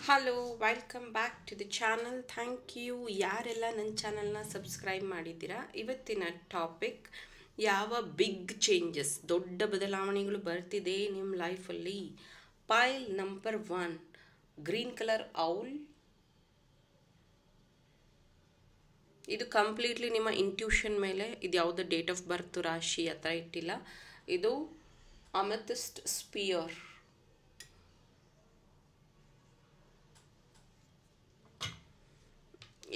Hello welcome back to the channel. Thank you ಯಾರೆಲ್ಲ ನನ್ನ ಚಾನಲ್ನ ಸಬ್ಸ್ಕ್ರೈಬ್ ಮಾಡಿದ್ದೀರಾ. ಇವತ್ತಿನ ಟಾಪಿಕ್ ಯಾವ ಬಿಗ್ ಚೇಂಜಸ್, ದೊಡ್ಡ ಬದಲಾವಣೆಗಳು ಬರ್ತಿದೆ ನಿಮ್ಮ ಲೈಫಲ್ಲಿ. ಪೈಲ್ ನಂಬರ್ 1, ಗ್ರೀನ್ ಕಲರ್ ಔಲ್. ಇದು ಕಂಪ್ಲೀಟ್ಲಿ ನಿಮ್ಮ ಇಂಟ್ಯೂಷನ್ ಮೇಲೆ, ಇದು ಯಾವುದೋ ಡೇಟ್ ಆಫ್ ಬರ್ತ್ ರಾಶಿ ಆ ಥರ ಇಟ್ಟಿಲ್ಲ. ಇದು ಅಮೆಥಿಸ್ಟ್ ಸ್ಪಿಯರ್.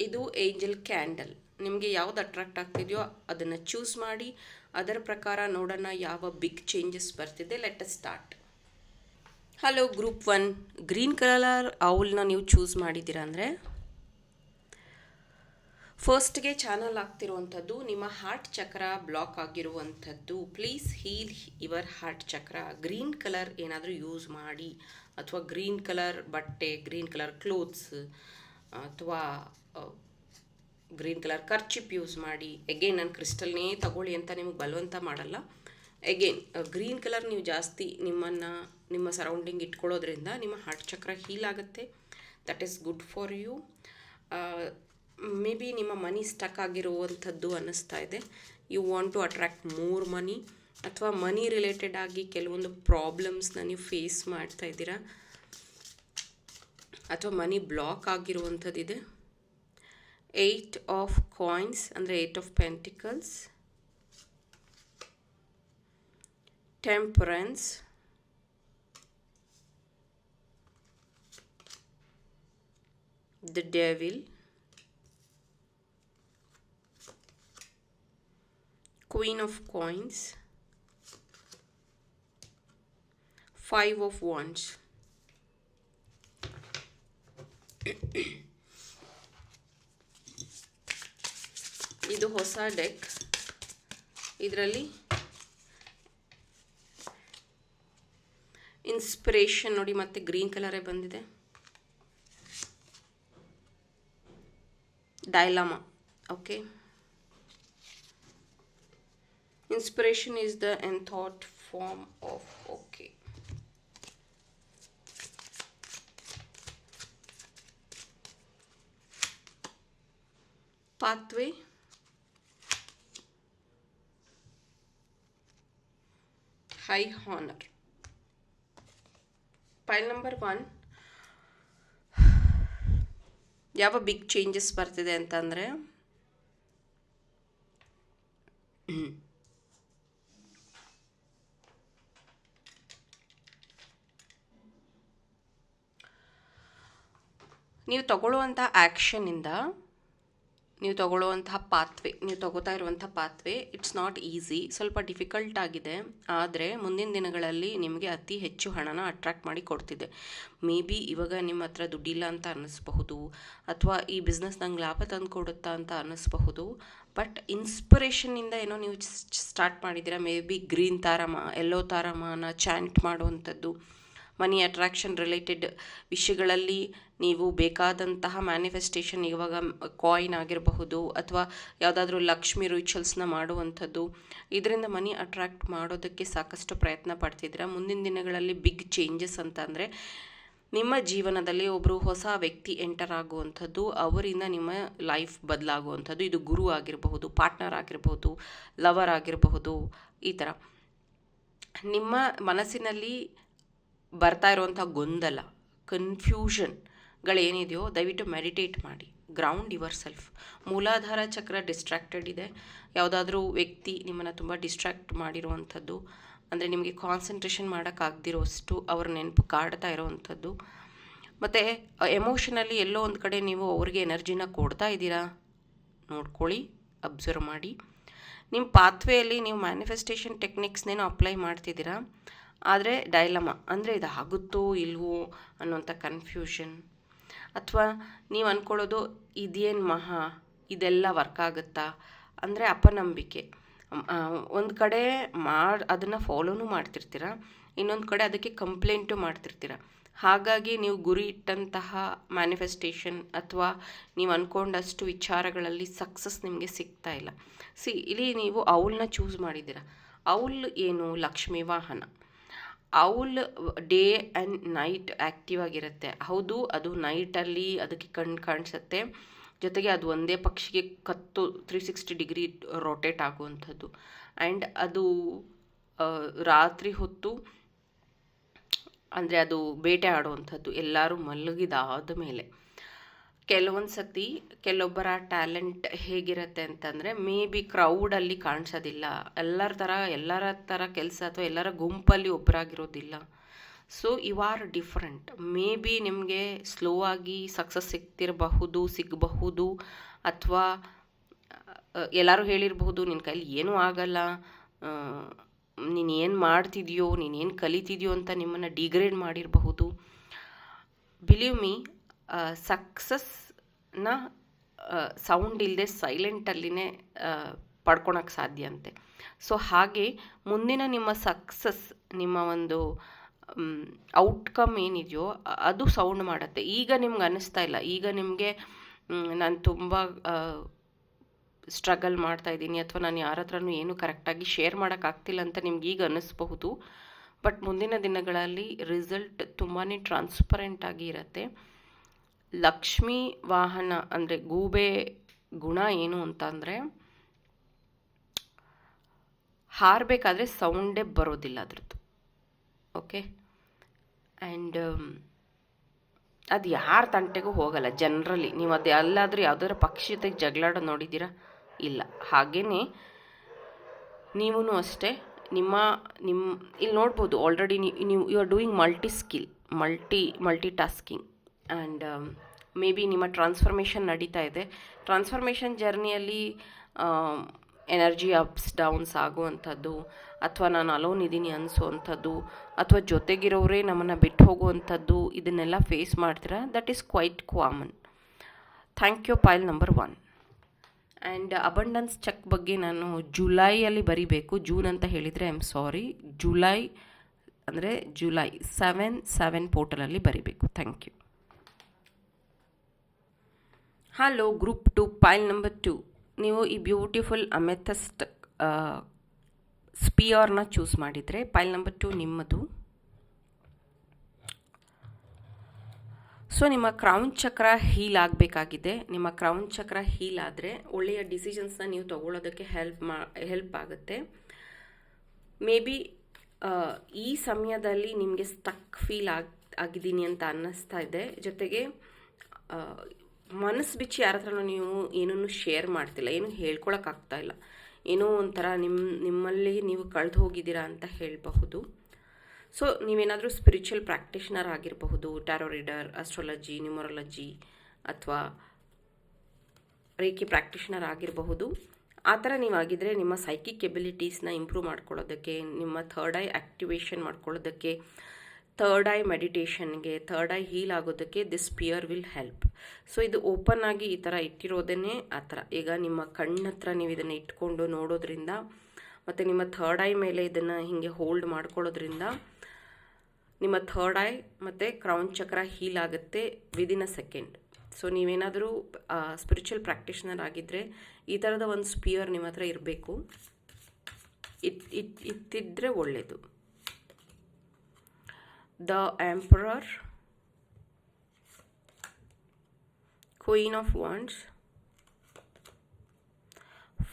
ಇದು ಏಂಜಲ್ ಕ್ಯಾಂಡಲ್. ನಿಮಗೆ ಯಾವ್ದು ಅಟ್ರಾಕ್ಟ್ ಆಗ್ತಿದೆಯೋ ಅದನ್ನು ಚೂಸ್ ಮಾಡಿ, ಅದರ ಪ್ರಕಾರ ನೋಡೋಣ ಯಾವ ಬಿಗ್ ಚೇಂಜಸ್ ಬರ್ತಿದೆ. Let us start. Hello group 1, green colour ಔಲ್ನ ನೀವು ಚೂಸ್ ಮಾಡಿದ್ದೀರಾ ಅಂದರೆ ಫಸ್ಟ್ಗೆ ಚಾನಲ್ ಆಗ್ತಿರುವಂಥದ್ದು ನಿಮ್ಮ ಹಾರ್ಟ್ ಚಕ್ರ ಬ್ಲಾಕ್ ಆಗಿರುವಂಥದ್ದು. ಪ್ಲೀಸ್ ಹೀಲ್ ಯುವರ್ ಹಾರ್ಟ್ ಚಕ್ರ. ಗ್ರೀನ್ ಕಲರ್ ಏನಾದರೂ ಯೂಸ್ ಮಾಡಿ, ಅಥವಾ ಗ್ರೀನ್ ಕಲರ್ ಬಟ್ಟೆ, ಗ್ರೀನ್ ಕಲರ್ ಕ್ಲೋತ್ಸ್, ಅಥವಾ ಗ್ರೀನ್ ಕಲರ್ ಕರ್ಚಿಪ್ ಯೂಸ್ ಮಾಡಿ. ಎಗೇನ್ ನಾನು ಕ್ರಿಸ್ಟಲ್ನೇ ತಗೊಳ್ಳಿ ಅಂತ ನಿಮಗೆ ಬಲವಂತ ಮಾಡಲ್ಲ. ಎಗೇನ್ ಗ್ರೀನ್ ಕಲರ್ ನೀವು ಜಾಸ್ತಿ ನಿಮ್ಮ ಸರೌಂಡಿಂಗ್ ಇಟ್ಕೊಳ್ಳೋದ್ರಿಂದ ನಿಮ್ಮ ಹಾರ್ಟ್ ಚಕ್ರ ಹೀಲ್ ಆಗುತ್ತೆ. That is good for you. Maybe ನಿಮ್ಮ ಮನಿ ಸ್ಟಕ್ ಆಗಿರುವಂಥದ್ದು ಅನ್ನಿಸ್ತಾ ಇದೆ. You want to attract more money, ಅಥವಾ ಮನಿ ರಿಲೇಟೆಡ್ ಆಗಿ ಕೆಲವೊಂದು ಪ್ರಾಬ್ಲಮ್ಸ್ನ ನೀವು ಫೇಸ್ ಮಾಡ್ತಾ ಇದ್ದೀರಾ, ಅಥವಾ ಮನಿ ಬ್ಲಾಕ್ ಆಗಿರುವಂಥದ್ದಿದೆ. 8 ಆಫ್ ಕಾಯಿನ್ಸ್ ಅಂದರೆ 8 of pentacles, temperance, the devil, queen of coins, 5 of wands. ಇದು ಹೊಸ ಡೆಕ್. ಇದರಲ್ಲಿ ಇನ್ಸ್ಪಿರೇಷನ್ ನೋಡಿ, ಮತ್ತೆ ಗ್ರೀನ್ ಕಲರೇ ಬಂದಿದೆ. Dilemma. Okay, inspiration is the in thought form of. Okay, pathway, high honour. Pile number 1, ಯಾವ big changes ಬರ್ತಿದೆ ಅಂತಂದರೆ ನೀವು ತಗೊಳ್ಳುವಂಥ ಆ್ಯಕ್ಷನಿಂದ, ನೀವು ತಗೊಳ್ಳುವಂತಹ ಪಾತ್ವೆ, ನೀವು ತಗೋತಾ ಇರುವಂಥ ಪಾತ್ವೆ ಇಟ್ಸ್ ನಾಟ್ ಈಸಿ, ಸ್ವಲ್ಪ ಡಿಫಿಕಲ್ಟ್ ಆಗಿದೆ. ಆದರೆ ಮುಂದಿನ ದಿನಗಳಲ್ಲಿ ನಿಮಗೆ ಅತಿ ಹೆಚ್ಚು ಹಣನ ಅಟ್ರಾಕ್ಟ್ ಮಾಡಿ ಕೊಡ್ತಿದೆ. ಮೇ ಬಿ ಇವಾಗ ನಿಮ್ಮ ಹತ್ರ ದುಡ್ಡಿಲ್ಲ ಅಂತ ಅನ್ನಿಸ್ಬಹುದು, ಅಥವಾ ಈ ಬಿಸ್ನೆಸ್ ನಂಗೆ ಲಾಭ ತಂದು ಕೊಡುತ್ತಾ ಅಂತ ಅನ್ನಿಸ್ಬಹುದು. ಬಟ್ ಇನ್ಸ್ಪಿರೇಷನ್ನಿಂದ ಏನೋ ನೀವು ಸ್ಟಾರ್ಟ್ ಮಾಡಿದ್ದೀರಾ. ಮೇ ಬಿ ಗ್ರೀನ್ ತಾರಮ, ಎಲ್ಲೋ ತಾರಮನ ಚಾಂಟ್ ಮಾಡುವಂಥದ್ದು, ಮನಿ ಅಟ್ರಾಕ್ಷನ್ ರಿಲೇಟೆಡ್ ವಿಷಯಗಳಲ್ಲಿ ನೀವು ಬೇಕಾದಂತಹ ಮ್ಯಾನಿಫೆಸ್ಟೇಷನ್, ಇವಾಗ ಕಾಯಿನ್ ಆಗಿರಬಹುದು, ಅಥವಾ ಯಾವುದಾದ್ರೂ ಲಕ್ಷ್ಮಿ ರಿಚುವಲ್ಸ್ನ ಮಾಡುವಂಥದ್ದು, ಇದರಿಂದ ಮನಿ ಅಟ್ರಾಕ್ಟ್ ಮಾಡೋದಕ್ಕೆ ಸಾಕಷ್ಟು ಪ್ರಯತ್ನ ಪಡ್ತಿದ್ದೀರಾ. ಮುಂದಿನ ದಿನಗಳಲ್ಲಿ ಬಿಗ್ ಚೇಂಜಸ್ ಅಂತ ಅಂದರೆ ನಿಮ್ಮ ಜೀವನದಲ್ಲಿ ಒಬ್ಬರು ಹೊಸ ವ್ಯಕ್ತಿ ಎಂಟರ್ ಆಗುವಂಥದ್ದು, ಅವರಿಂದ ನಿಮ್ಮ ಲೈಫ್ ಬದಲಾಗುವಂಥದ್ದು. ಇದು ಗುರು ಆಗಿರಬಹುದು, ಪಾರ್ಟ್ನರ್ ಆಗಿರಬಹುದು, ಲವರ್ ಆಗಿರಬಹುದು. ಈ ಥರ ನಿಮ್ಮ ಮನಸ್ಸಿನಲ್ಲಿ ಬರ್ತಾ ಇರುವಂಥ ಗೊಂದಲ, ಕನ್ಫ್ಯೂಷನ್ಗಳೇನಿದೆಯೋ ದಯವಿಟ್ಟು ಮೆಡಿಟೇಟ್ ಮಾಡಿ. Ground your self. ಮೂಲಾಧಾರ ಚಕ್ರ ಡಿಸ್ಟ್ರಾಕ್ಟೆಡ್ ಇದೆ. ಯಾವುದಾದ್ರೂ ವ್ಯಕ್ತಿ ನಿಮ್ಮನ್ನು ತುಂಬ ಡಿಸ್ಟ್ರಾಕ್ಟ್ ಮಾಡಿರುವಂಥದ್ದು, ಅಂದರೆ ನಿಮಗೆ ಕಾನ್ಸಂಟ್ರೇಷನ್ ಮಾಡೋಕ್ಕಾಗದಿರೋಷ್ಟು ಅವ್ರ ನೆನಪು ಕಾಡ್ತಾ ಇರೋವಂಥದ್ದು. ಮತ್ತು ಎಮೋಷನಲ್ಲಿ ಎಲ್ಲೋ ಒಂದು ಕಡೆ ನೀವು ಅವ್ರಿಗೆ ಎನರ್ಜಿನ ಕೊಡ್ತಾ ಇದ್ದೀರಾ, ನೋಡ್ಕೊಳ್ಳಿ, ಅಬ್ಸರ್ವ್ ಮಾಡಿ. ನಿಮ್ಮ ಪಾತ್ವೆಯಲ್ಲಿ ನೀವು ಮ್ಯಾನಿಫೆಸ್ಟೇಷನ್ ಟೆಕ್ನಿಕ್ಸ್ನೇನೋ ಅಪ್ಲೈ ಮಾಡ್ತಿದ್ದೀರಾ, ಆದರೆ ಡೈಲಮಾ ಅಂದರೆ ಇದು ಆಗುತ್ತೋ ಇಲ್ವೋ ಅನ್ನೋಂಥ ಕನ್ಫ್ಯೂಷನ್, ಅಥವಾ ನೀವು ಅಂದ್ಕೊಳ್ಳೋದು ಇದೇನು ಇದೆಲ್ಲ ವರ್ಕ್ ಆಗುತ್ತಾ ಅಂದರೆ ಅಪನಂಬಿಕೆ. ಒಂದು ಕಡೆ ಅದನ್ನು ಫಾಲೋನೂ ಮಾಡ್ತಿರ್ತೀರ, ಇನ್ನೊಂದು ಕಡೆ ಅದಕ್ಕೆ ಕಂಪ್ಲೇಂಟು ಮಾಡ್ತಿರ್ತೀರ. ಹಾಗಾಗಿ ನೀವು ಗುರಿ ಇಟ್ಟಂತಹ ಮ್ಯಾನಿಫೆಸ್ಟೇಷನ್ ಅಥವಾ ನೀವು ಅಂದ್ಕೊಂಡಷ್ಟು ವಿಚಾರಗಳಲ್ಲಿ ಸಕ್ಸಸ್ ನಿಮಗೆ ಸಿಗ್ತಾ ಇಲ್ಲ. ಇಲ್ಲಿ ನೀವು ಔಲ್ನ ಚೂಸ್ ಮಾಡಿದ್ದೀರ. ಔಲ್ ಏನು? ಲಕ್ಷ್ಮೀ ವಾಹನ. Owl day and night active ಆಗಿರುತ್ತೆ. ಹೌದು, ಅದು ನೈಟಲ್ಲಿ ಅದಕ್ಕೆ ಕಾಣಿಸುತ್ತೆ, ಜೊತೆಗೆ ಅದು ಒಂದೇ ಪಕ್ಷಿಗೆ 360 ಡಿಗ್ರಿ ರೊಟೇಟ್ ಆಗುವಂಥದ್ದು. ಆ್ಯಂಡ್ ಅದು ರಾತ್ರಿ ಹೊತ್ತು ಅಂದರೆ ಅದು ಬೇಟೆ ಆಡುವಂಥದ್ದು ಎಲ್ಲರೂ ಮಲಗಿದಾದ ಮೇಲೆ. ಕೆಲವೊಂದು ಸತಿ ಕೆಲವೊಬ್ಬರ ಟ್ಯಾಲೆಂಟ್ ಹೇಗಿರುತ್ತೆ ಅಂತಂದರೆ, ಮೇ ಬಿ ಕ್ರೌಡಲ್ಲಿ ಕಾಣಿಸೋದಿಲ್ಲ, ಎಲ್ಲರ ಥರ ಕೆಲಸ ಅಥವಾ ಎಲ್ಲರ ಗುಂಪಲ್ಲಿ ಒಬ್ಬರಾಗಿರೋದಿಲ್ಲ. So you are different. Maybe ನಿಮಗೆ ಸ್ಲೋ ಆಗಿ ಸಕ್ಸಸ್ ಸಿಗಬಹುದು, ಅಥವಾ ಎಲ್ಲರೂ ಹೇಳಿರಬಹುದು ನಿನ್ನ ಕೈಲಿ ಏನೂ ಆಗಲ್ಲ, ನೀನು ಏನು ಮಾಡ್ತಿದೆಯೋ, ನೀನೇನು ಕಲಿತಿದೆಯೋ ಅಂತ ನಿಮ್ಮನ್ನು ಡಿಗ್ರೇಡ್ ಮಾಡಿರಬಹುದು. ಬಿಲೀವ್ ಮೀ, ಸಕ್ಸಸ್ನ ಸೌಂಡ್ ಇಲ್ಲದೆ ಸೈಲೆಂಟಲ್ಲಿನೇ ಪಡ್ಕೊಳಕ್ಕೆ ಸಾಧ್ಯ ಅಂತೆ. ಸೊ ಹಾಗೆ ಮುಂದಿನ ನಿಮ್ಮ ಸಕ್ಸಸ್, ನಿಮ್ಮ ಒಂದು ಔಟ್ಕಮ್ ಏನಿದೆಯೋ ಅದು ಸೌಂಡ್ ಮಾಡುತ್ತೆ. ಈಗ ನಿಮ್ಗೆ ಅನ್ನಿಸ್ತಾ ಇಲ್ಲ, ಈಗ ನಿಮಗೆ ನಾನು ತುಂಬ ಸ್ಟ್ರಗಲ್ ಮಾಡ್ತಾ ಇದ್ದೀನಿ, ಅಥವಾ ನಾನು ಯಾರ ಹತ್ರನೂ ಏನು ಕರೆಕ್ಟಾಗಿ ಶೇರ್ ಮಾಡೋಕ್ಕಾಗ್ತಿಲ್ಲ ಅಂತ ನಿಮ್ಗೆ ಈಗ ಅನ್ನಿಸ್ಬಹುದು. ಬಟ್ ಮುಂದಿನ ದಿನಗಳಲ್ಲಿ ರಿಸಲ್ಟ್ ತುಂಬಾ ಟ್ರಾನ್ಸ್ಪರೆಂಟ್ ಆಗಿ ಇರುತ್ತೆ. ಲಕ್ಷ್ಮೀ ವಾಹನ ಅಂದರೆ ಗೂಬೆ ಗುಣ ಏನು ಅಂತ ಅಂದರೆ, ಹಾರಬೇಕಾದ್ರೆ ಸೌಂಡೇ ಬರೋದಿಲ್ಲ ಅದ್ರದ್ದು. ಓಕೆ, ಆ್ಯಂಡ್ ಅದು ಯಾರ ತಂಟೆಗೂ ಹೋಗಲ್ಲ ಜನರಲಿ. ನೀವು ಅದು ಎಲ್ಲಾದರೂ ಯಾವುದಾದ್ರು ಪಕ್ಷಿ ಜೊತೆಗೆ ಜಗಳಾಡೋದು ನೋಡಿದ್ದೀರಾ? ಇಲ್ಲ. ಹಾಗೆಯೇ ನೀವೂ ಅಷ್ಟೇ, ನಿಮ್ಮ ಇಲ್ಲಿ ನೋಡ್ಬೋದು ಆಲ್ರೆಡಿ ನೀವು you are doing multitasking. And maybe ನಿಮ್ಮ ಟ್ರಾನ್ಸ್ಫಾರ್ಮೇಷನ್ ನಡೀತಾ ಇದೆ. ಟ್ರಾನ್ಸ್ಫಾರ್ಮೇಷನ್ ಜರ್ನಿಯಲ್ಲಿ ಎನರ್ಜಿ ಅಪ್ಸ್ ಡೌನ್ಸ್ ಆಗುವಂಥದ್ದು, ಅಥವಾ ನಾನು ಅಲೋನ್ ಇದ್ದೀನಿ ಅನಿಸೋವಂಥದ್ದು, ಅಥವಾ ಜೊತೆಗಿರೋರೇ ನಮ್ಮನ್ನು ಬಿಟ್ಟು ಹೋಗುವಂಥದ್ದು, ಇದನ್ನೆಲ್ಲ ಫೇಸ್ ಮಾಡ್ತೀರಾ. That is quite common. Thank you, file number 1. And abundance check ಬಗ್ಗೆ ನಾನು ಜುಲೈಯಲ್ಲಿ ಬರೀಬೇಕು, ಜೂನ್ ಅಂತ ಹೇಳಿದರೆ ಐ ಆಮ್ ಸಾರಿ. ಜುಲೈ ಅಂದರೆ ಜುಲೈ 7 ಪೋರ್ಟಲಲ್ಲಿ ಬರೀಬೇಕು. Thank you. Hello group 2, file number 2. ನೀವು ಈ ಬ್ಯೂಟಿಫುಲ್ ಅಮೆಥಸ್ಟ್ ಸ್ಪಿಯರ್ನ ಚೂಸ್ ಮಾಡಿದರೆ ಪೈಲ್ ನಂಬರ್ 2 ನಿಮ್ಮದು. ಸೊ ನಿಮ್ಮ ಕ್ರೌನ್ ಚಕ್ರ ಹೀಲ್ ಆಗಬೇಕಾಗಿದೆ. ನಿಮ್ಮ ಕ್ರೌನ್ ಚಕ್ರ ಹೀಲ್ ಆದರೆ ಒಳ್ಳೆಯ ಡಿಸಿಷನ್ಸ್ನ ನೀವು ತೊಗೊಳ್ಳೋದಕ್ಕೆ ಹೆಲ್ಪ್ ಆಗುತ್ತೆ. ಮೇ ಬಿ ಈ ಸಮಯದಲ್ಲಿ ನಿಮಗೆ ಸ್ಟಕ್ ಫೀಲ್ ಆಗಿದ್ದೀನಿ ಅಂತ ಅನ್ನಿಸ್ತಾ ಇದೆ. ಜೊತೆಗೆ ಮನಸ್ಸು ಬಿಚ್ಚಿ ಯಾರ ಹತ್ರನೂ ನೀವು ಏನನ್ನು ಶೇರ್ ಮಾಡ್ತಿಲ್ಲ, ಏನು ಹೇಳ್ಕೊಳಕ್ಕಾಗ್ತಾ ಇಲ್ಲ, ಏನೋ ಒಂಥರ ನಿಮ್ಮಲ್ಲಿ ನೀವು ಕಳೆದು ಹೋಗಿದ್ದೀರಾ ಅಂತ ಹೇಳಬಹುದು. ಸೊ ನೀವೇನಾದರೂ ಸ್ಪಿರಿಚುವಲ್ ಪ್ರಾಕ್ಟೀಷನರ್ ಆಗಿರಬಹುದು, ಟ್ಯಾರೋ ರೀಡರ್, ಆಸ್ಟ್ರಾಲಜಿ, ನ್ಯೂಮರಾಲಜಿ, ಅಥವಾ ರೇಖಿ ಪ್ರಾಕ್ಟೀಷನರ್ ಆಗಿರಬಹುದು. ಆ ಥರ ನೀವಾಗಿದ್ದರೆ ನಿಮ್ಮ ಸೈಕಿಕ್ ಎಬಿಲಿಟೀಸ್ನ ಇಂಪ್ರೂವ್ ಮಾಡ್ಕೊಳ್ಳೋದಕ್ಕೆ, ನಿಮ್ಮ ಥರ್ಡ್ ಐ ಆ್ಯಕ್ಟಿವೇಶನ್ ಮಾಡ್ಕೊಳ್ಳೋದಕ್ಕೆ, ಥರ್ಡ್ ಐ ಮೆಡಿಟೇಷನ್ಗೆ, ಥರ್ಡ್ ಐ ಹೀಲ್ ಆಗೋದಕ್ಕೆ this sphere will help. So ಇದು ಓಪನ್ ಆಗಿ ಈ ಥರ ಇಟ್ಟಿರೋದೇ ಆ ಥರ. ಈಗ ನಿಮ್ಮ ಕಣ್ಣತ್ರ ನೀವು ಇದನ್ನು ಇಟ್ಕೊಂಡು ನೋಡೋದ್ರಿಂದ, ಮತ್ತು ನಿಮ್ಮ ಥರ್ಡ್ ಐ ಮೇಲೆ ಇದನ್ನು ಹೀಗೆ ಹೋಲ್ಡ್ ಮಾಡ್ಕೊಳ್ಳೋದ್ರಿಂದ ನಿಮ್ಮ ಥರ್ಡ್ ಐ ಮತ್ತು ಕ್ರೌನ್ ಚಕ್ರ ಹೀಲ್ ಆಗುತ್ತೆ ವಿದಿನ್ ಅ ಸೆಕೆಂಡ್. ಸೊ ನೀವೇನಾದರೂ ಸ್ಪಿರಿಚುವಲ್ ಪ್ರಾಕ್ಟೀಷನರ್ ಆಗಿದ್ದರೆ ಈ ಥರದ ಒಂದು ಸ್ಪಿಯರ್ ನಿಮ್ಮ ಹತ್ರ ಇರಬೇಕು, ಇತ್ತಿದ್ರೆ ಒಳ್ಳೆಯದು. The emperor, queen of wands,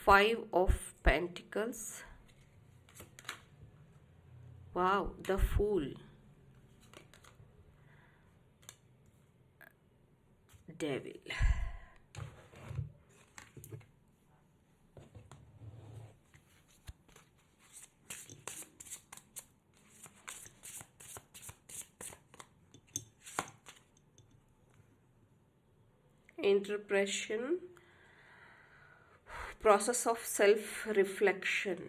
5 of pentacles, wow, the pool, devil. Interpretation, process of self reflection.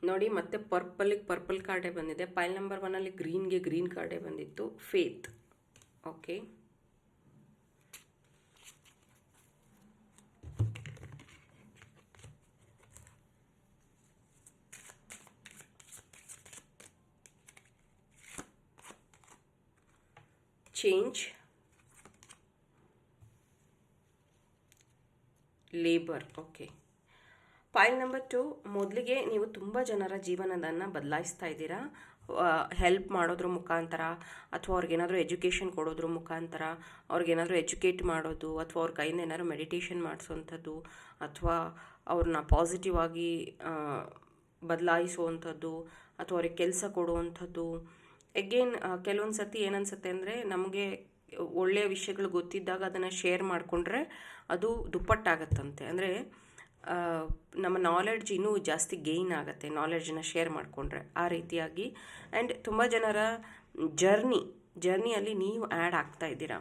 ನೋಡಿ, ಮತ್ತೆ ಪರ್ಪಲ್ ಕಾರ್ಡೇ ಬಂದಿದೆ. ಪೈಲ್ ನಂಬರ್ 1ಅಲ್ಲಿ ಗ್ರೀನ್ ಕಾರ್ಡೇ ಬಂದಿತ್ತು, faith. Okay, change, labour. Okay, point number 2, ಮೊದಲಿಗೆ ನೀವು ತುಂಬ ಜನರ ಜೀವನವನ್ನು ಬದಲಾಯಿಸ್ತಾ ಇದ್ದೀರಾ. ಹೆಲ್ಪ್ ಮಾಡೋದ್ರ ಮುಖಾಂತರ, ಅಥವಾ ಅವ್ರಿಗೇನಾದರೂ ಎಜುಕೇಷನ್ ಕೊಡೋದ್ರ ಮುಖಾಂತರ, ಅವ್ರಿಗೇನಾದರೂ ಎಜುಕೇಟ್ ಮಾಡೋದು, ಅಥವಾ ಅವ್ರ ಕೈಯಿಂದ ಏನಾದ್ರು ಮೆಡಿಟೇಷನ್ ಮಾಡಿಸೋವಂಥದ್ದು, ಅಥವಾ ಅವ್ರನ್ನ ಪಾಸಿಟಿವ್ ಆಗಿ ಬದಲಾಯಿಸುವಂಥದ್ದು, ಅಥವಾ ಅವ್ರಿಗೆ ಕೆಲಸ ಕೊಡುವಂಥದ್ದು. ಎಗೇನ್ ಕೆಲವೊಂದು ಸತಿ ಏನನ್ಸುತ್ತೆ ಅಂದರೆ, ನಮಗೆ ಒಳ್ಳೆಯ ವಿಷಯಗಳು ಗೊತ್ತಿದ್ದಾಗ ಅದನ್ನು ಶೇರ್ ಮಾಡಿಕೊಂಡ್ರೆ ಅದು ದುಪ್ಪಟ್ಟಾಗತ್ತಂತೆ. ಅಂದರೆ ನಮ್ಮ ನಾಲೆಡ್ಜ್ ಇನ್ನೂ ಜಾಸ್ತಿ ಗೇಯ್ನ್ ಆಗುತ್ತೆ ನಾಲೆಡ್ಜನ್ನ ಶೇರ್ ಮಾಡಿಕೊಂಡ್ರೆ, ಆ ರೀತಿಯಾಗಿ. ಆ್ಯಂಡ್ ತುಂಬ ಜನರ ಜರ್ನಿಯಲ್ಲಿ ನೀವು ಆ್ಯಡ್ ಆಗ್ತಾ ಇದ್ದೀರಾ.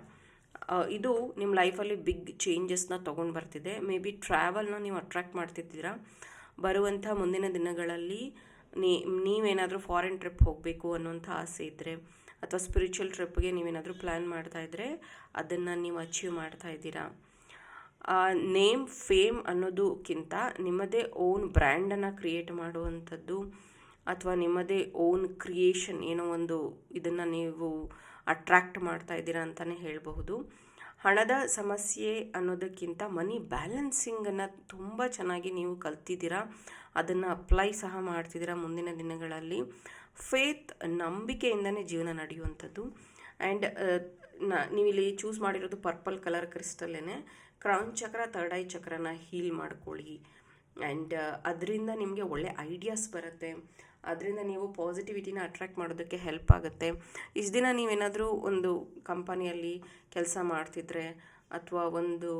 ಇದು ನಿಮ್ಮ ಲೈಫಲ್ಲಿ ಬಿಗ್ ಚೇಂಜಸ್ನ ತೊಗೊಂಡು ಬರ್ತಿದೆ. ಮೇ ಬಿ ಟ್ರಾವೆಲ್ನ ನೀವು ಅಟ್ರ್ಯಾಕ್ಟ್ ಮಾಡ್ತಿದ್ದೀರಾ. ಬರುವಂಥ ಮುಂದಿನ ದಿನಗಳಲ್ಲಿ ನೀವೇನಾದರೂ ಫಾರಿನ್ ಟ್ರಿಪ್ ಹೋಗಬೇಕು ಅನ್ನೋಂಥ ಆಸೆ ಇದ್ದರೆ, ಅಥವಾ ಸ್ಪಿರಿಚುವಲ್ ಟ್ರಿಪ್ಗೆ ನೀವೇನಾದರೂ ಪ್ಲ್ಯಾನ್ ಮಾಡ್ತಾಯಿದ್ರೆ ಅದನ್ನು ನೀವು ಅಚೀವ್ ಮಾಡ್ತಾ ಇದ್ದೀರಾ. ನೇಮ್ ಫೇಮ್ ಅನ್ನೋದಕ್ಕಿಂತ ನಿಮ್ಮದೇ ಓನ್ ಬ್ರ್ಯಾಂಡನ್ನು ಕ್ರಿಯೇಟ್ ಮಾಡುವಂಥದ್ದು, ಅಥವಾ ನಿಮ್ಮದೇ ಓನ್ ಕ್ರಿಯೇಷನ್ ಏನೋ ಒಂದು ಇದನ್ನು ನೀವು ಅಟ್ರ್ಯಾಕ್ಟ್ ಮಾಡ್ತಾ ಇದ್ದೀರಾ ಅಂತಲೇ ಹೇಳಬಹುದು. ಹಣದ ಸಮಸ್ಯೆ ಅನ್ನೋದಕ್ಕಿಂತ ಮನಿ ಬ್ಯಾಲೆನ್ಸಿಂಗನ್ನು ತುಂಬ ಚೆನ್ನಾಗಿ ನೀವು ಕಲ್ತಿದ್ದೀರಾ. ಅದನ್ನು ಅಪ್ಲೈ ಸಹ ಮಾಡ್ತಿದ್ದೀರಾ ಮುಂದಿನ ದಿನಗಳಲ್ಲಿ. ಫೇತ್, ನಂಬಿಕೆಯಿಂದನೇ ಜೀವನ ನಡೆಯುವಂಥದ್ದು. ಆ್ಯಂಡ್ ನೀವಿಲ್ಲಿ ಚೂಸ್ ಮಾಡಿರೋದು ಪರ್ಪಲ್ ಕಲರ್ ಕ್ರಿಸ್ಟಲ್ಲೇ. ಕ್ರೌನ್ ಚಕ್ರ, ಥರ್ಡ್ ಐ ಚಕ್ರನ ಹೀಲ್ ಮಾಡ್ಕೊಳ್ಳಿ. ಆ್ಯಂಡ್ ಅದರಿಂದ ನಿಮಗೆ ಒಳ್ಳೆ ಐಡಿಯಾಸ್ ಬರುತ್ತೆ. ಅದರಿಂದ ನೀವು ಪಾಸಿಟಿವಿಟಿನ ಅಟ್ರ್ಯಾಕ್ಟ್ ಮಾಡೋದಕ್ಕೆ ಹೆಲ್ಪ್ ಆಗುತ್ತೆ. ಇಷ್ಟು ದಿನ ನೀವೇನಾದರೂ ಒಂದು ಕಂಪನಿಯಲ್ಲಿ ಕೆಲಸ ಮಾಡ್ತಿದ್ರೆ, ಅಥವಾ ಒಂದು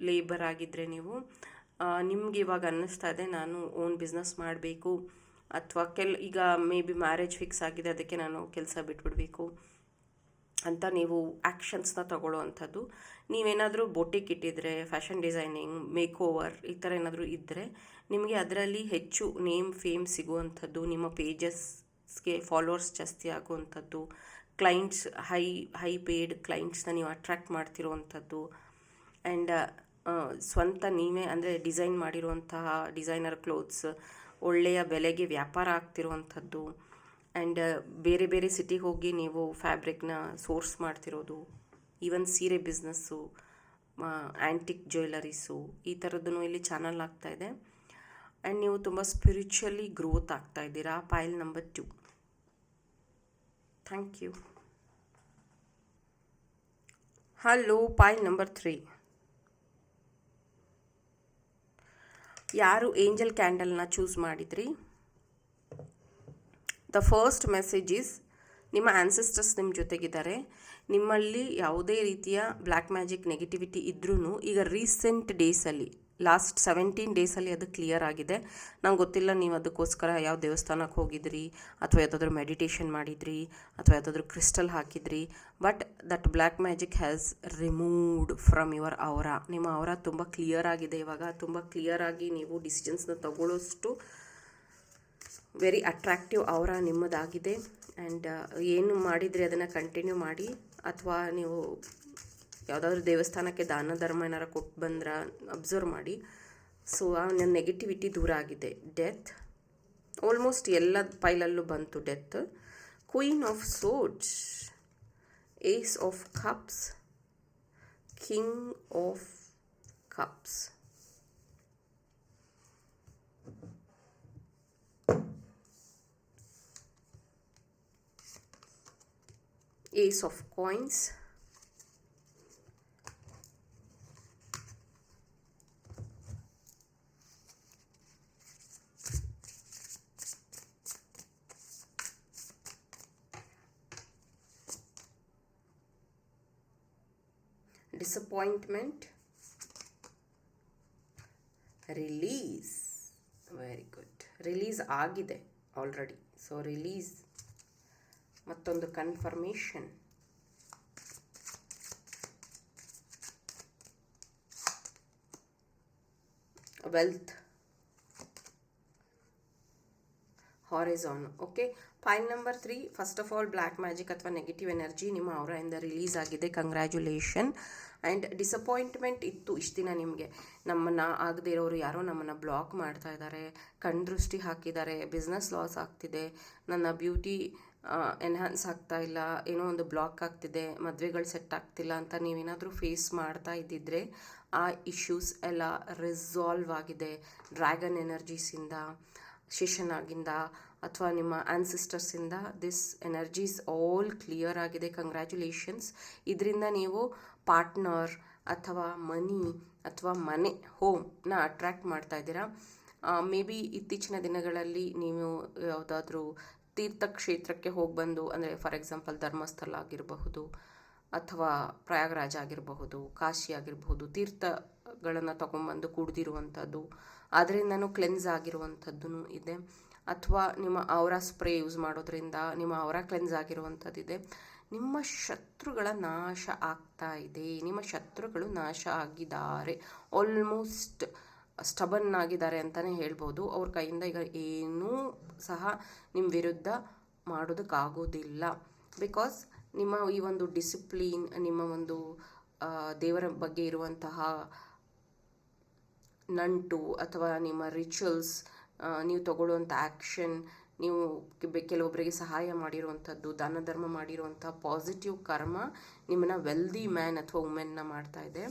ಲೇಬರ್ ಆಗಿದ್ದರೆ, ನೀವು ನಿಮ್ಗೆ ಇವಾಗ ಅನ್ನಿಸ್ತಾ ಇದೆ ನಾನು ಓನ್ ಬಿಸ್ನೆಸ್ ಮಾಡಬೇಕು, ಅಥವಾ ಈಗ ಮೇ ಬಿ ಮ್ಯಾರೇಜ್ ಫಿಕ್ಸ್ ಆಗಿದೆ, ಅದಕ್ಕೆ ನಾನು ಕೆಲಸ ಬಿಟ್ಬಿಡಬೇಕು ಅಂತ ನೀವು ಆ್ಯಕ್ಷನ್ಸ್ನ ತಗೊಳ್ಳೋ ಅಂಥದ್ದು. ನೀವೇನಾದರೂ ಬೊಟಿಕ್ ಇಟ್ಟಿದ್ರೆ, ಫ್ಯಾಷನ್ ಡಿಸೈನಿಂಗ್, ಮೇಕ್ ಓವರ್ ಈ ಥರ ಏನಾದರೂ ಇದ್ದರೆ, ನಿಮಗೆ ಅದರಲ್ಲಿ ಹೆಚ್ಚು ನೇಮ್ ಫೇಮ್ ಸಿಗುವಂಥದ್ದು, ನಿಮ್ಮ ಪೇಜಸ್ಗೆ ಫಾಲೋವರ್ಸ್ ಜಾಸ್ತಿ ಆಗುವಂಥದ್ದು, ಕ್ಲೈಂಟ್ಸ್ ಹೈ ಪೇಯ್ಡ್ ಕ್ಲೈಂಟ್ಸ್ನ ನೀವು ಅಟ್ರ್ಯಾಕ್ಟ್ ಮಾಡ್ತಿರುವಂಥದ್ದು. ಆ್ಯಂಡ್ ಸ್ವಂತ ನೀವೇ ಅಂದರೆ ಡಿಸೈನ್ ಮಾಡಿರುವಂತಹ ಡಿಸೈನರ್ ಕ್ಲೋತ್ಸ್ ಒಳ್ಳೆಯ ಬೆಲೆಗೆ ವ್ಯಾಪಾರ ಆಗ್ತಿರುವಂಥದ್ದು. ಆ್ಯಂಡ್ ಬೇರೆ ಬೇರೆ ಸಿಟಿಗೆ ಹೋಗಿ ನೀವು ಫ್ಯಾಬ್ರಿಕ್ನ ಸೋರ್ಸ್ ಮಾಡ್ತಿರೋದು, ಈವನ್ ಸೀರೆ ಬಿಸ್ನೆಸ್ಸು, ಆ್ಯಂಟಿಕ್ ಜ್ಯುವೆಲರೀಸು, ಈ ಥರದ್ದೂ ಇಲ್ಲಿ ಚಾನಲ್ ಆಗ್ತಾಯಿದೆ. ಆ್ಯಂಡ್ ನೀವು ತುಂಬ ಸ್ಪಿರಿಚುವಲಿ ಗ್ರೋತ್ ಆಗ್ತಾ ಇದ್ದೀರಾ. File number 2. Thank you. Hello, file number 3. ಯಾರು ಏಂಜಲ್ ಕ್ಯಾಂಡಲ್ನ ಚೂಸ್ ಮಾಡಿದ್ರಿ? ದ ಫಸ್ಟ್ ಮೆಸೇಜ್ ಈಸ್, ನಿಮ್ಮ ಆ್ಯನ್ಸೆಸ್ಟರ್ಸ್ ನಿಮ್ಮ ಜೊತೆಗಿದ್ದಾರೆ. ನಿಮ್ಮಲ್ಲಿ ಯಾವುದೇ ರೀತಿಯ ಬ್ಲ್ಯಾಕ್ ಮ್ಯಾಜಿಕ್ ನೆಗೆಟಿವಿಟಿ ಇದ್ರೂ ಈಗ ರೀಸೆಂಟ್ ಡೇಸಲ್ಲಿ, ಲಾಸ್ಟ್ 17 ಡೇಸಲ್ಲಿ ಅದು ಕ್ಲಿಯರ್ ಆಗಿದೆ. ನಂಗೆ ಗೊತ್ತಿಲ್ಲ ನೀವು ಅದಕ್ಕೋಸ್ಕರ ಯಾವ ದೇವಸ್ಥಾನಕ್ಕೆ ಹೋಗಿದ್ರಿ, ಅಥವಾ ಯಾವುದಾದ್ರೂ ಮೆಡಿಟೇಷನ್ ಮಾಡಿದ್ರಿ, ಅಥವಾ ಯಾವುದಾದ್ರೂ ಕ್ರಿಸ್ಟಲ್ ಹಾಕಿದ್ರಿ. But that black magic has removed from your aura. ನಿಮ್ಮ ಔರಾ ತುಂಬ ಕ್ಲಿಯರ್ ಆಗಿದೆ ಇವಾಗ. ತುಂಬ ಕ್ಲಿಯರಾಗಿ ನೀವು ಡಿಸಿಷನ್ಸ್ನ ತಗೊಳ್ಳೋಷ್ಟು ವೆರಿ ಅಟ್ರ್ಯಾಕ್ಟಿವ್ ಔರಾ ನಿಮ್ಮದಾಗಿದೆ. ಆ್ಯಂಡ್ ಏನು ಮಾಡಿದರೆ ಅದನ್ನು ಕಂಟಿನ್ಯೂ ಮಾಡಿ, ಅಥವಾ ನೀವು ಯಾವುದಾದ್ರೂ ದೇವಸ್ಥಾನಕ್ಕೆ ದಾನ ಧರ್ಮ ಏನಾರು ಕೊಟ್ಟು ಬಂದ್ರೆ ಅಬ್ಸರ್ವ್ ಮಾಡಿ. ಸೊ ನನ್ನ ನೆಗೆಟಿವಿಟಿ ದೂರ ಆಗಿದೆ. ಡೆತ್, ಆಲ್ಮೋಸ್ಟ್ ಎಲ್ಲ ಪೈಲಲ್ಲೂ ಬಂತು death. Queen of swords, ace of cups, king of cups, ace of coins, disappointment, release. Very good. Release ಆಗಿದೆ ಆಲ್ರೆಡಿ. ಸೊ ರಿಲೀಸ್, ಮತ್ತೊಂದು confirmation, wealth, horizon. Okay, pile number 3. First of all, black magic ಅಥವಾ negative energy ನಿಮ್ಮ ಅವರಿಂದ release ಆಗಿದೆ. Congratulation. And disappointment ಇತ್ತು ಇಷ್ಟು ದಿನ ನಿಮಗೆ. ನಮ್ಮನ್ನು ಆಗದೇ ಇರೋರು ಯಾರೋ ನಮ್ಮನ್ನು ಬ್ಲಾಕ್ ಮಾಡ್ತಾ ಇದ್ದಾರೆ, ಕಣ್ದೃಷ್ಟಿ ಹಾಕಿದ್ದಾರೆ, ಬಿಸ್ನೆಸ್ ಲಾಸ್ ಆಗ್ತಿದೆ, ನನ್ನ ಬ್ಯೂಟಿ ಎನ್ಹ್ಯಾನ್ಸ್ ಆಗ್ತಾ ಇಲ್ಲ, ಏನೋ ಒಂದು ಬ್ಲಾಕ್ ಆಗ್ತಿದೆ, ಮದುವೆಗಳು ಸೆಟ್ ಆಗ್ತಿಲ್ಲ ಅಂತ ನೀವೇನಾದರೂ ಫೇಸ್ ಮಾಡ್ತಾ ಇದ್ದಿದ್ರೆ ಆ ಇಶ್ಯೂಸ್ ಎಲ್ಲ ರಿಸಾಲ್ವ್ ಆಗಿದೆ ಡ್ರ್ಯಾಗನ್ ಎನರ್ಜೀಸಿಂದ, ಶಿಶನಾಗಿಂದ ಅಥವಾ ನಿಮ್ಮ ಆನ್ಸಿಸ್ಟರ್ಸಿಂದ. ದಿಸ್ ಎನರ್ಜೀಸ್ ಆಲ್ ಕ್ಲಿಯರ್ ಆಗಿದೆ. ಕಂಗ್ರ್ಯಾಚುಲೇಷನ್ಸ್. ಇದರಿಂದ ನೀವು ಪಾರ್ಟ್ನರ್ ಅಥವಾ ಮನಿ ಅಥವಾ ಮನೆ ಹೋಮ್ನ ಅಟ್ರ್ಯಾಕ್ಟ್ ಮಾಡ್ತಾ ಇದ್ದೀರಾ. ಮೇ ಬಿ ಇತ್ತೀಚಿನ ದಿನಗಳಲ್ಲಿ ನೀವು ಯಾವುದಾದ್ರೂ ತೀರ್ಥಕ್ಷೇತ್ರಕ್ಕೆ ಹೋಗಿ ಬಂದು, ಅಂದರೆ ಫಾರ್ ಎಕ್ಸಾಂಪಲ್ ಧರ್ಮಸ್ಥಳ ಆಗಿರಬಹುದು ಅಥವಾ ಪ್ರಯಾಗರಾಜ ಆಗಿರಬಹುದು, ಕಾಶಿ ಆಗಿರಬಹುದು, ತೀರ್ಥಗಳನ್ನು ತೊಗೊಂಬಂದು ಕುಡ್ದಿರುವಂಥದ್ದು, ಅದರಿಂದನೂ ಕ್ಲೆನ್ಸ್ ಆಗಿರುವಂಥದ್ದು ಇದೆ. ಅಥವಾ ನಿಮ್ಮ ಔರಾ ಸ್ಪ್ರೇ ಯೂಸ್ ಮಾಡೋದ್ರಿಂದ ನಿಮ್ಮ ಔರಾ ಕ್ಲೆನ್ಸ್ ಆಗಿರುವಂಥದ್ದಿದೆ. ನಿಮ್ಮ ಶತ್ರುಗಳ ನಾಶ ಆಗ್ತಾ ಇದೆ. ನಿಮ್ಮ ಶತ್ರುಗಳು ನಾಶ ಆಗಿದ್ದಾರೆ. ಆಲ್ಮೋಸ್ಟ್ ಸ್ಟಬನ್ ಆಗಿದ್ದಾರೆ ಅಂತಲೇ ಹೇಳ್ಬೋದು. ಅವ್ರ ಕೈಯಿಂದ ಈಗ ಏನೂ ಸಹ ನಿಮ್ಮ ವಿರುದ್ಧ ಮಾಡೋದಕ್ಕಾಗೋದಿಲ್ಲ. ಬಿಕಾಸ್ ನಿಮ್ಮ ಈ ಒಂದು ಡಿಸಿಪ್ಲೀನ್, ನಿಮ್ಮ ಒಂದು ದೇವರ ಬಗ್ಗೆ ಇರುವಂತಹ ನಂಟು ಅಥವಾ ನಿಮ್ಮ ರಿಚುವಲ್ಸ್, ನೀವು ತಗೊಳ್ಳುವಂಥ ಆ್ಯಕ್ಷನ್, ನೀವು ಕೆಲವೊಬ್ಬರಿಗೆ ಸಹಾಯ ಮಾಡಿರುವಂಥದ್ದು, ದಾನ ಧರ್ಮ ಮಾಡಿರುವಂಥ ಪಾಸಿಟಿವ್ ಕರ್ಮ ನಿಮ್ಮನ್ನು ವೆಲ್ದಿ ಮ್ಯಾನ್ ಅಥವಾ ವುಮೆನ್ನ ಮಾಡ್ತಾ ಇದೆ.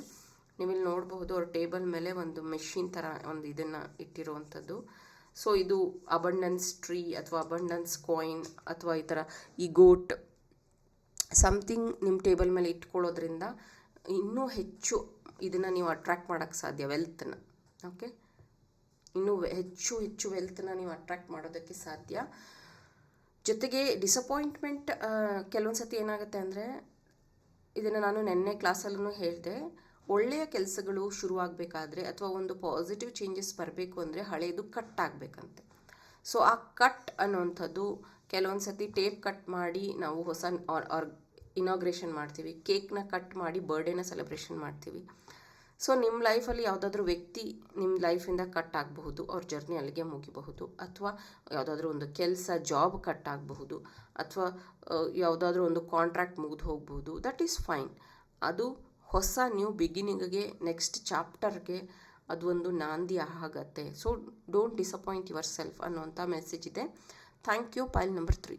ನೀವಿಲ್ಲಿ ನೋಡಬಹುದು ಅವ್ರ ಟೇಬಲ್ ಮೇಲೆ ಒಂದು ಮೆಷಿನ್ ಥರ ಒಂದು ಇದನ್ನು ಇಟ್ಟಿರುವಂಥದ್ದು. ಸೊ ಇದು ಅಬಂಡೆನ್ಸ್ ಟ್ರೀ ಅಥವಾ ಅಬಂಡೆನ್ಸ್ ಕಾಯಿನ್ ಅಥವಾ ಈ ಥರ ಈ ಗೋಟ್ ಸಮಥಿಂಗ್ ನಿಮ್ಮ ಟೇಬಲ್ ಮೇಲೆ ಇಟ್ಕೊಳ್ಳೋದ್ರಿಂದ ಇನ್ನೂ ಹೆಚ್ಚು ಇದನ್ನು ನೀವು ಅಟ್ರ್ಯಾಕ್ಟ್ ಮಾಡೋಕ್ಕೆ ಸಾಧ್ಯ, ವೆಲ್ತನ್ನ. ಓಕೆ, ಇನ್ನೂ ಹೆಚ್ಚು ವೆಲ್ತನ್ನ ನೀವು ಅಟ್ರ್ಯಾಕ್ಟ್ ಮಾಡೋದಕ್ಕೆ ಸಾಧ್ಯ. ಜೊತೆಗೆ ಡಿಸಪಾಯಿಂಟ್ಮೆಂಟ್ ಕೆಲವೊಂದು ಸತಿ ಏನಾಗುತ್ತೆ ಅಂದರೆ, ಇದನ್ನು ನಾನು ನೆನ್ನೆ ಕ್ಲಾಸಲ್ಲೂ ಹೇಳಿದೆ, ಒಳ್ಳೆಯ ಕೆಲಸಗಳು ಶುರುವಾಗಬೇಕಾದ್ರೆ ಅಥವಾ ಒಂದು ಪಾಸಿಟಿವ್ ಚೇಂಜಸ್ ಬರಬೇಕು ಅಂದರೆ ಹಳೆಯದು ಕಟ್ ಆಗಬೇಕಂತೆ. ಸೊ ಆ ಕಟ್ ಅನ್ನೋವಂಥದ್ದು ಕೆಲವೊಂದು ಸತಿ ಟೇಪ್ ಕಟ್ ಮಾಡಿ ನಾವು ಹೊಸ ಇನಾಗ್ರೇಷನ್ ಮಾಡ್ತೀವಿ, ಕೇಕ್ನ ಕಟ್ ಮಾಡಿ ಬರ್ಡೇನ ಸೆಲೆಬ್ರೇಷನ್ ಮಾಡ್ತೀವಿ. ಸೊ ನಿಮ್ಮ ಲೈಫಲ್ಲಿ ಯಾವುದಾದ್ರೂ ವ್ಯಕ್ತಿ ನಿಮ್ಮ ಲೈಫಿಂದ ಕಟ್ ಆಗಬಹುದು, ಅವ್ರ ಜರ್ನಿ ಅಲ್ಲಿಗೆ ಮುಗಿಬಹುದು. ಅಥವಾ ಯಾವುದಾದ್ರೂ ಒಂದು ಕೆಲಸ, ಜಾಬ್ ಕಟ್ ಆಗಬಹುದು, ಅಥವಾ ಯಾವುದಾದ್ರೂ ಒಂದು ಕಾಂಟ್ರಾಕ್ಟ್ ಮುಗಿದು ಹೋಗ್ಬೋದು. That is fine. ಅದು ಹೊಸ ನ್ಯೂ ಬಿಗಿನಿಂಗ್ಗೆ, ನೆಕ್ಸ್ಟ್ ಚಾಪ್ಟರ್ಗೆ ಅದು ಒಂದು ನಾಂದಿ ಆಗತ್ತೆ. So don't disappoint yourself ಅನ್ನುವಂಥ ಮೆಸೇಜ್ ಇದೆ. Thank you. File number 3.